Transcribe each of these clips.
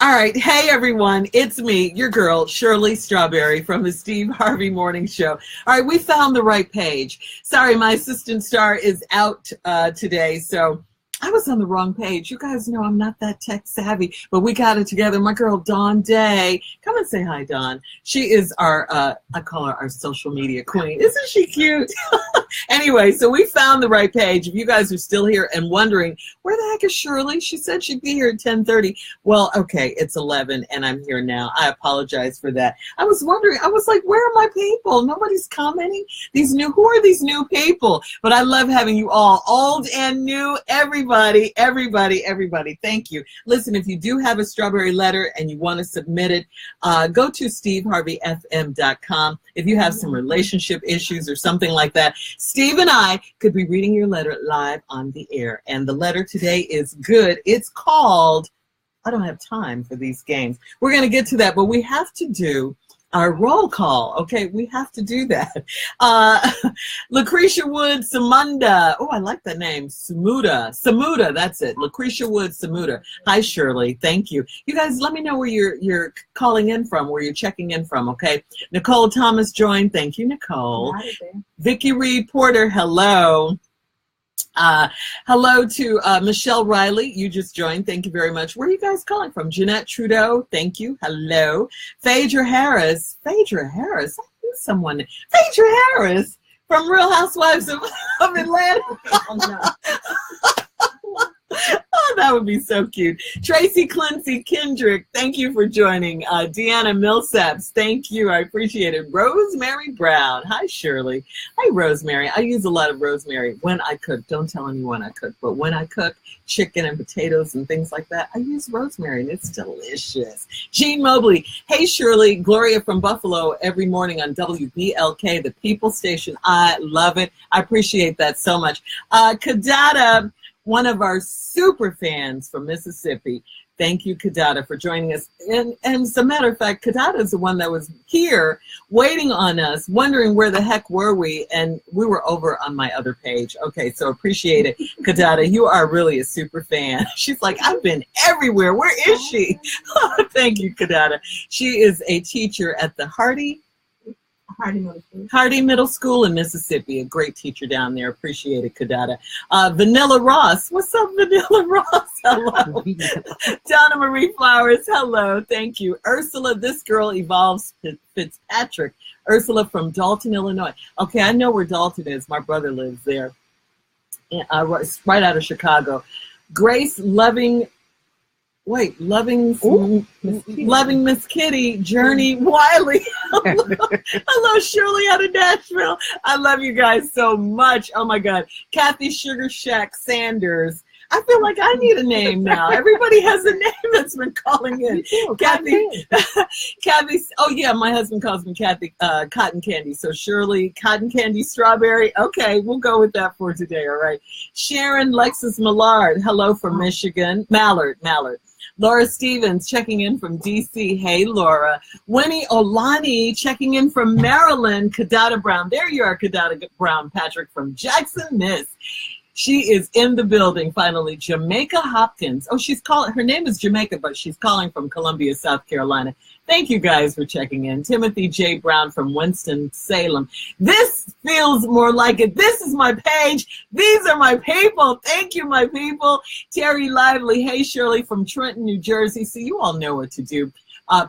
All right. Hey, everyone. It's me, your girl, Shirley Strawberry from the Steve Harvey Morning Show. All right. We found the right page. Sorry, my assistant star is out today, so I was on the wrong page. You guys know I'm not that tech savvy, but we got it together. My girl, Dawn Day. Come and say hi, Dawn. She is our, I call her our social media queen. Isn't she cute? Anyway, so we found the right page. If you guys are still here and wondering, where the heck is Shirley? She said she'd be here at 10:30. Well, okay, it's 11 and I'm here now. I apologize for that. I was wondering, I was like, where are my people? Nobody's commenting. Who are these new people? But I love having you all, old and new, everybody. Thank you. Listen, if you do have a strawberry letter and you want to submit it, go to steveharveyfm.com. If you have some relationship issues or something like that, Steve and I could be reading your letter live on the air. And the letter today is good. It's called, I don't have time for these games. We're going to get to that, but we have to do our roll call. Okay, we have to do that. Lucretia Wood Samunda. Oh, I like that name. Samuda, that's it. Lucretia Wood Samuda. Hi, Shirley. Thank you. You guys, let me know where you're calling in from, where you're checking in from, okay? Nicole Thomas joined. Thank you, Nicole. Vicky Reed Porter, hello. Hello to Michelle Riley. You just joined. Thank you very much. Where are you guys calling from? Jeanette Trudeau. Thank you. Hello. Phaedra Harris. Phaedra Harris? I knew someone. Phaedra Harris from Real Housewives of Atlanta. Oh, no. Oh, that would be so cute. Tracy Clancy Kendrick, thank you for joining. Deanna Millsaps, thank you. I appreciate it. Rosemary Brown. Hi, Shirley. Hi, Rosemary. I use a lot of rosemary when I cook. Don't tell anyone I cook, but when I cook chicken and potatoes and things like that, I use rosemary, and it's delicious. Jean Mobley. Hey, Shirley. Gloria from Buffalo every morning on WBLK, the People Station. I love it. I appreciate that so much. Kadada, one of our super fans from Mississippi. Thank you, Kadada, for joining us. And as a matter of fact, Kadada is the one that was here waiting on us, wondering where the heck were we, and we were over on my other page. Okay, so appreciate it, Kadada. You are really a super fan. She's like, I've been everywhere. Where is she? Thank you, Kadada. She is a teacher at the Hardy Middle School in Mississippi. A great teacher down there. Appreciate it, Kadada. Vanilla Ross. What's up, Vanilla Ross? Hello. Donna Marie Flowers. Hello. Thank you. Ursula, this girl evolves Fitzpatrick. Ursula from Dalton, Illinois. Okay, I know where Dalton is. My brother lives there. Right out of Chicago. Grace Loving Miss Kitty, Journey Wiley. Hello, Shirley out of Nashville. I love you guys so much. Oh my God. Kathy Sugar Shack Sanders. I feel like I need a name now. Everybody has a name that's been calling in. Kathy, oh yeah, my husband calls me Kathy Cotton Candy. So Shirley, Cotton Candy Strawberry. Okay, we'll go with that for today, all right. Sharon Lexus Millard, hello from Michigan. Mallard. Laura Stevens checking in from D.C. Hey, Laura. Winnie Olani checking in from Maryland. Kadada Brown. There you are, Kadada Brown. Patrick from Jackson, Miss. She is in the building, finally. Jamaica Hopkins. Oh, her name is Jamaica, but she's calling from Columbia, South Carolina. Thank you guys for checking in. Timothy J. Brown from Winston-Salem. This feels more like it. This is my page. These are my people. Thank you, my people. Terry Lively. Hey, Shirley from Trenton, New Jersey. So you all know what to do.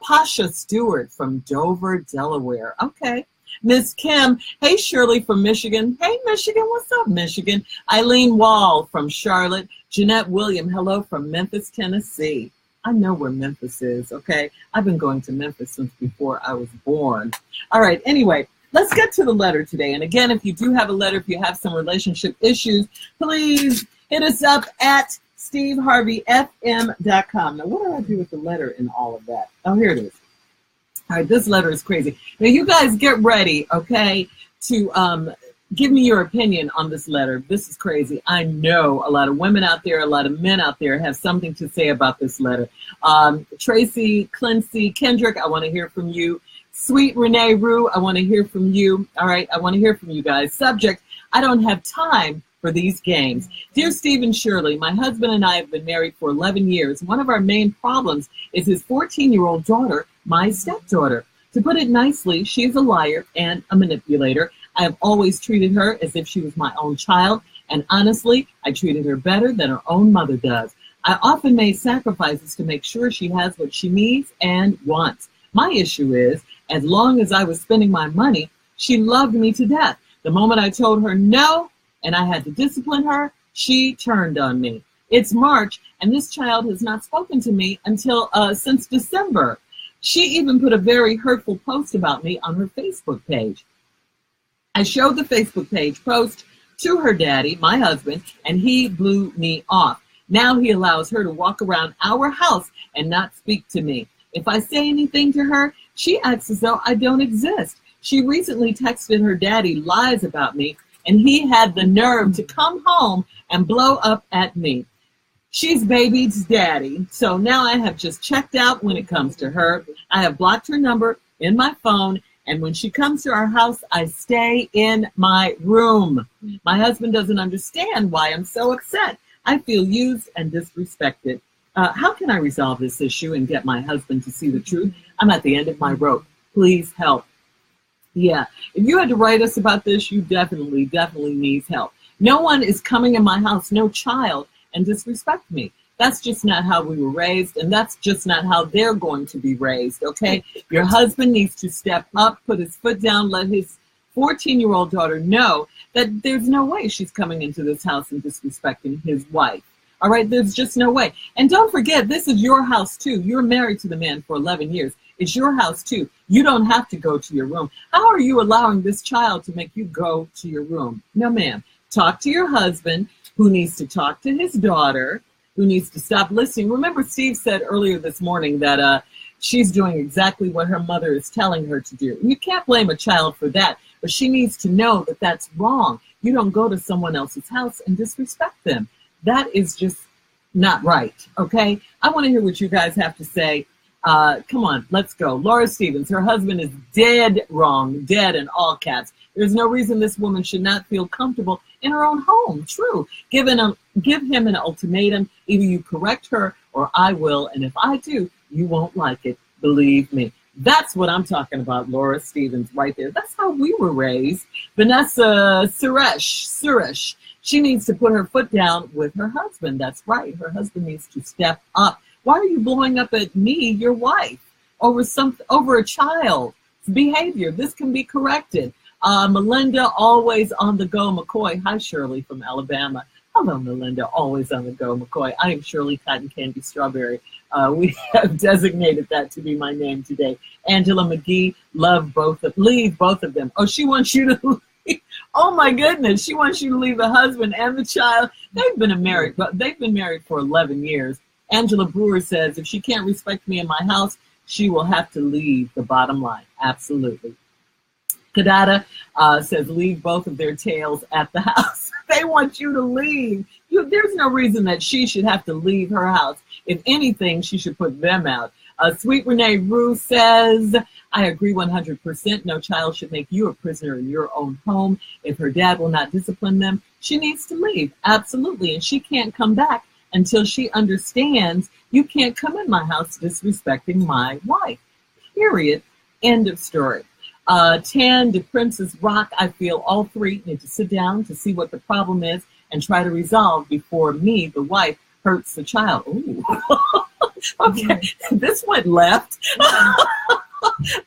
Pasha Stewart from Dover, Delaware. Okay. Miss Kim. Hey, Shirley from Michigan. Hey, Michigan. What's up, Michigan? Eileen Wall from Charlotte. Jeanette William. Hello from Memphis, Tennessee. I know where Memphis is, okay? I've been going to Memphis since before I was born. All right, anyway, let's get to the letter today. And again, if you do have a letter, if you have some relationship issues, please hit us up at steveharveyfm.com. Now, what do I do with the letter and all of that? Oh, here it is. All right, this letter is crazy. Now, you guys get ready, okay, to give me your opinion on this letter. This is crazy. I know a lot of women out there, a lot of men out there have something to say about this letter. Tracy Clancy Kendrick, I want to hear from you. Sweet Renee Rue, I want to hear from you. All right, I want to hear from you guys. Subject, I don't have time for these games. Dear Steve and Shirley, my husband and I have been married for 11 years. One of our main problems is his 14-year-old daughter, my stepdaughter. To put it nicely, she is a liar and a manipulator. I have always treated her as if she was my own child, and honestly, I treated her better than her own mother does. I often made sacrifices to make sure she has what she needs and wants. My issue is, as long as I was spending my money, she loved me to death. The moment I told her no, and I had to discipline her, she turned on me. It's March, and this child has not spoken to me until since December. She even put a very hurtful post about me on her Facebook page. I showed the Facebook page post to her daddy, my husband, and he blew me off. Now he allows her to walk around our house and not speak to me. If I say anything to her, she acts as though I don't exist. She recently texted her daddy lies about me, and he had the nerve to come home and blow up at me. She's baby's daddy, so now I have just checked out when it comes to her. I have blocked her number in my phone, and when she comes to our house, I stay in my room. My husband doesn't understand why I'm so upset. I feel used and disrespected. How can I resolve this issue and get my husband to see the truth? I'm at the end of my rope. Please help. Yeah, if you had to write us about this, you definitely needs help. No one is coming in my house, no child, and disrespect me. That's just not how we were raised, and that's just not how they're going to be raised, okay? Your husband needs to step up, put his foot down, let his 14-year-old daughter know that there's no way she's coming into this house and disrespecting his wife. All right, there's just no way. And don't forget, this is your house too. You're married to the man for 11 years. It's your house too. You don't have to go to your room. How are you allowing this child to make you go to your room? No, ma'am. Talk to your husband, who needs to talk to his daughter, who needs to stop listening. Remember, Steve said earlier this morning that she's doing exactly what her mother is telling her to do. You can't blame a child for that, but she needs to know that that's wrong. You don't go to someone else's house and disrespect them. That is just not right, okay? I want to hear what you guys have to say. Come on, let's go. Laura Stevens, her husband is dead wrong, dead in all caps. There's no reason this woman should not feel comfortable in her own home. True. Give him an ultimatum. Either you correct her or I will. And if I do, you won't like it. Believe me. That's what I'm talking about, Laura Stevens, right there. That's how we were raised. Vanessa Suresh, she needs to put her foot down with her husband. That's right. Her husband needs to step up. Why are you blowing up at me, your wife, over a child's behavior? This can be corrected. Melinda, always on the go, McCoy. Hi, Shirley from Alabama. Hello, Melinda, always on the go, McCoy. I am Shirley Cotton Candy Strawberry. We have designated that to be my name today. Angela McGee, leave both of them. Oh, she wants you to leave. Oh my goodness, she wants you to leave the husband and the child. They've been married for 11 years. Angela Brewer says, if she can't respect me in my house, she will have to leave. The bottom line. Absolutely. Kadada says, leave both of their tails at the house. They want you to leave. There's no reason that she should have to leave her house. If anything, she should put them out. Sweet Renee Rue says, I agree 100%. No child should make you a prisoner in your own home. If her dad will not discipline them, she needs to leave. Absolutely. And she can't come back until she understands you can't come in my house disrespecting my wife. Period. End of story. Tan de Princess Rock, I feel all three need to sit down to see what the problem is and try to resolve before me, the wife, hurts the child. Ooh. Okay, this went left.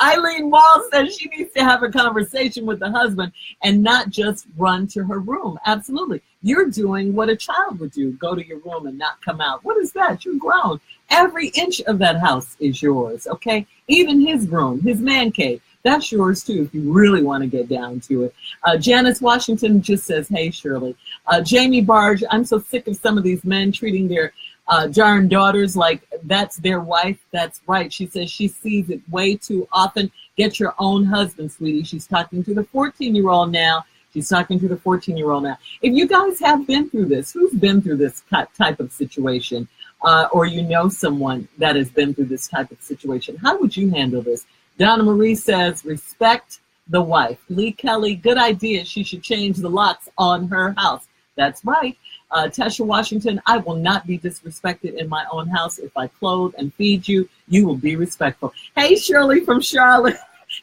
Eileen Wall says she needs to have a conversation with the husband and not just run to her room. Absolutely. You're doing what a child would do. Go to your room and not come out. What is that? You're grown. Every inch of that house is yours, okay? Even his room, his man cave. That's yours, too, if you really want to get down to it. Janice Washington just says, hey, Shirley. Jamie Barge, I'm so sick of some of these men treating their darn daughters like that's their wife. That's right. She says she sees it way too often. Get your own husband, sweetie. She's talking to the 14-year-old now. She's talking to the 14-year-old now. If you guys have been through this, who's been through this type of situation, or you know someone that has been through this type of situation, how would you handle this? Donna Marie says, respect the wife. Lee Kelly, good idea. She should change the locks on her house. That's right. Tesha Washington, I will not be disrespected in my own house. If I clothe and feed you, you will be respectful. Hey, Shirley from Charlotte.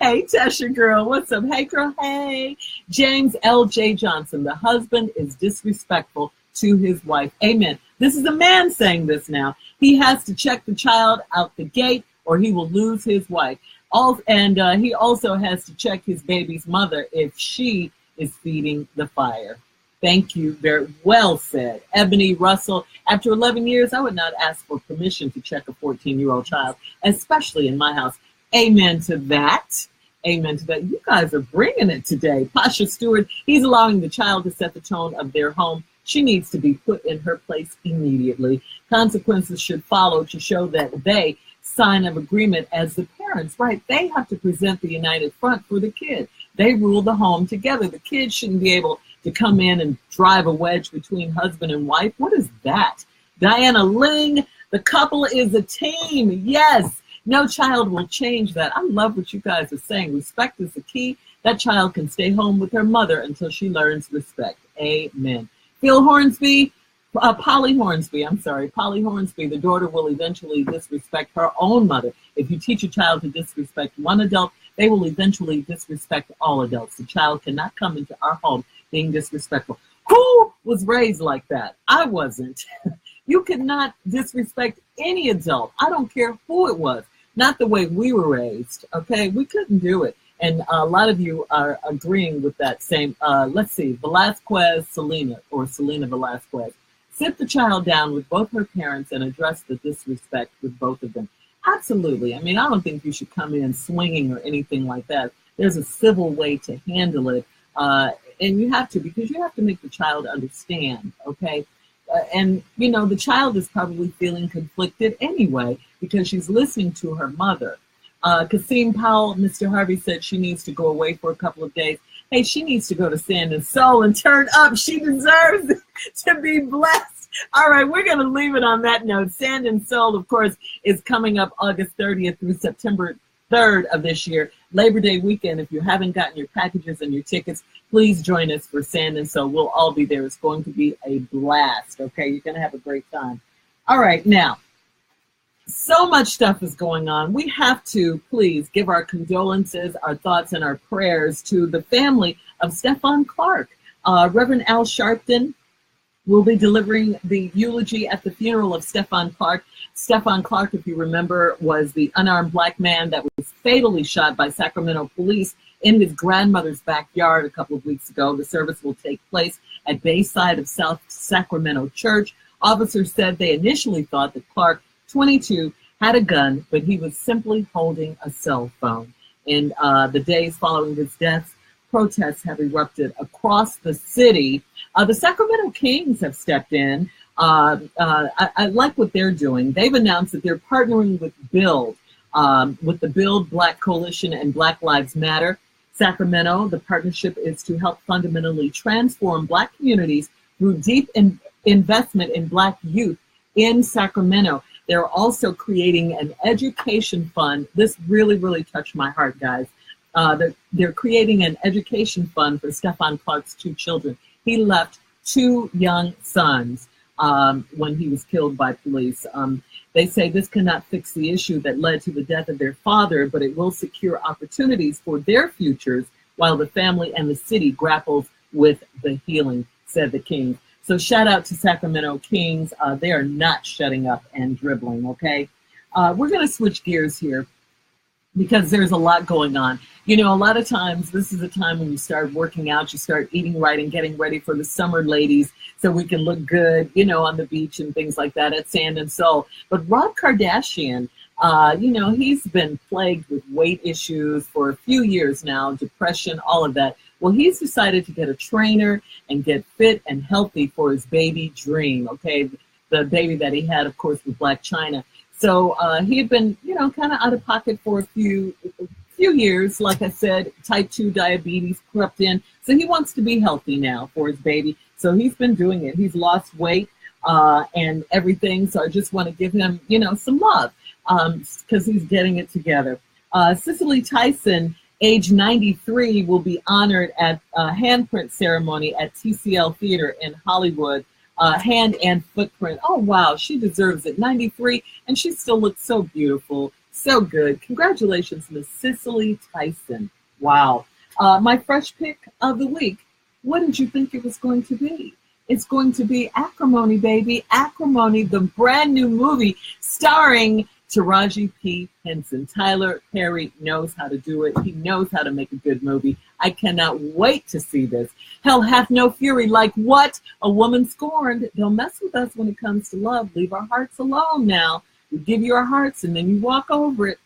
Hey, Tesha girl, what's up? Hey, girl, hey. James L.J. Johnson, the husband is disrespectful to his wife. Amen. This is a man saying this now. He has to check the child out the gate or he will lose his wife. He also has to check his baby's mother if she is feeding the fire. Thank you. Very well said. Ebony Russell, after 11 years, I would not ask for permission to check a 14-year-old child, especially in my house. Amen to that. Amen to that. You guys are bringing it today. Pasha Stewart, he's allowing the child to set the tone of their home. She needs to be put in her place immediately. Consequences should follow to show that they sign of agreement as the parents, right? They have to present the united front for the kid. They rule the home together. The kid shouldn't be able to come in and drive a wedge between husband and wife. What is that? Diana Ling, the couple is a team. Yes, no child will change that. I love what you guys are saying. Respect is the key. That child can stay home with her mother until she learns respect. Amen. Phil Hornsby, Polly Hornsby, the daughter will eventually disrespect her own mother. If you teach a child to disrespect one adult, they will eventually disrespect all adults. The child cannot come into our home being disrespectful. Who was raised like that? I wasn't. You cannot disrespect any adult. I don't care who it was. Not the way we were raised, okay? We couldn't do it. And a lot of you are agreeing with that same, let's see, Selena Velasquez. Sit the child down with both her parents and address the disrespect with both of them. Absolutely. I mean, I don't think you should come in swinging or anything like that. There's a civil way to handle it. And you have to, because you have to make the child understand, okay? And, you know, the child is probably feeling conflicted anyway because she's listening to her mother. Kasim Powell, Mr. Harvey said she needs to go away for a couple of days. Hey, she needs to go to Sand and Soul and turn up. She deserves to be blessed. All right, we're going to leave it on that note. Sand and Soul, of course, is coming up August 30th through September 3rd of this year. Labor Day weekend. If you haven't gotten your packages and your tickets, please join us for Sand and Soul. We'll all be there. It's going to be a blast, okay? You're going to have a great time. All right, now, so much stuff is going on. We have to please give our condolences, our thoughts, and our prayers to the family of Stephon Clark. Reverend Al Sharpton will be delivering the eulogy at the funeral of Stephon Clark. Stephon Clark, if you remember, was the unarmed black man that was fatally shot by Sacramento police in his grandmother's backyard a couple of weeks ago. The service will take place at Bayside of South Sacramento Church. Officers said they initially thought that Clark, 22, had a gun, but he was simply holding a cell phone. In the days following his death, protests have erupted across the city. The Sacramento Kings have stepped in. I like what they're doing. They've announced that they're partnering with with the Build Black Coalition and Black Lives Matter. Sacramento, the partnership is to help fundamentally transform Black communities through deep investment in Black youth in Sacramento. They're also creating an education fund. This really, really touched my heart, guys. They're creating an education fund for Stephon Clark's 2 children. He left 2 young sons when he was killed by police. They say this cannot fix the issue that led to the death of their father, but it will secure opportunities for their futures while the family and the city grapples with the healing, said the King. So shout out to Sacramento Kings. They are not shutting up and dribbling, okay? We're going to switch gears here because there's a lot going on. You know, a lot of times this is a time when you start working out, you start eating right and getting ready for the summer, ladies, so we can look good, you know, on the beach and things like that at Sand and Soul. But Rob Kardashian, you know, he's been plagued with weight issues for a few years now, depression, all of that. Well, he's decided to get a trainer and get fit and healthy for his baby dream, okay? The baby that he had, of course, with Black China. So he had been, you know, kind of out of pocket for a few years. Like I said, type 2 diabetes crept in. So he wants to be healthy now for his baby. So he's been doing it. He's lost weight and everything. So I just want to give him, you know, some love because he's getting it together. Cicely Tyson age 93, will be honored at a handprint ceremony at TCL Theater in Hollywood. Hand and footprint. Oh, wow. She deserves it. 93, and she still looks so beautiful. So good. Congratulations, Miss Cicely Tyson. Wow. My fresh pick of the week. What did you think it was going to be? It's going to be Acrimony, baby. Acrimony, the brand new movie starring Taraji P. Henson. Tyler Perry knows how to do it. He knows how to make a good movie. I cannot wait to see this. Hell hath no fury. Like what? A woman scorned. Don't mess with us when it comes to love. Leave our hearts alone now. We give you our hearts and then you walk over it.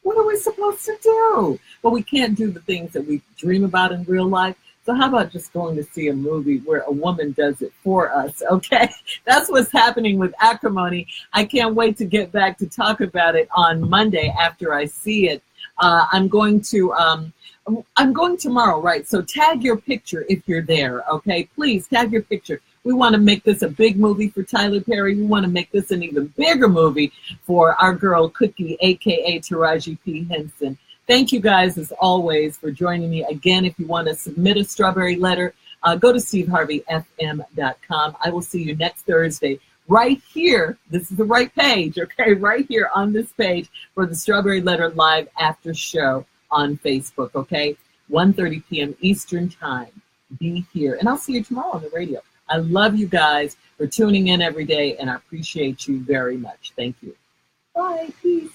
What are we supposed to do? But we can't do the things that we dream about in real life. So how about just going to see a movie where a woman does it for us, okay? That's what's happening with Acrimony. I can't wait to get back to talk about it on Monday after I see it. I'm going tomorrow, right? So tag your picture if you're there, okay? Please tag your picture. We want to make this a big movie for Tyler Perry. We want to make this an even bigger movie for our girl Cookie, a.k.a. Taraji P. Henson. Thank you guys, as always, for joining me. Again, if you want to submit a strawberry letter, go to steveharveyfm.com. I will see you next Thursday right here. This is the right page, okay? Right here on this page for the Strawberry Letter Live After Show on Facebook, okay? 1:30 p.m. Eastern Time. Be here. And I'll see you tomorrow on the radio. I love you guys for tuning in every day, and I appreciate you very much. Thank you. Bye. Peace.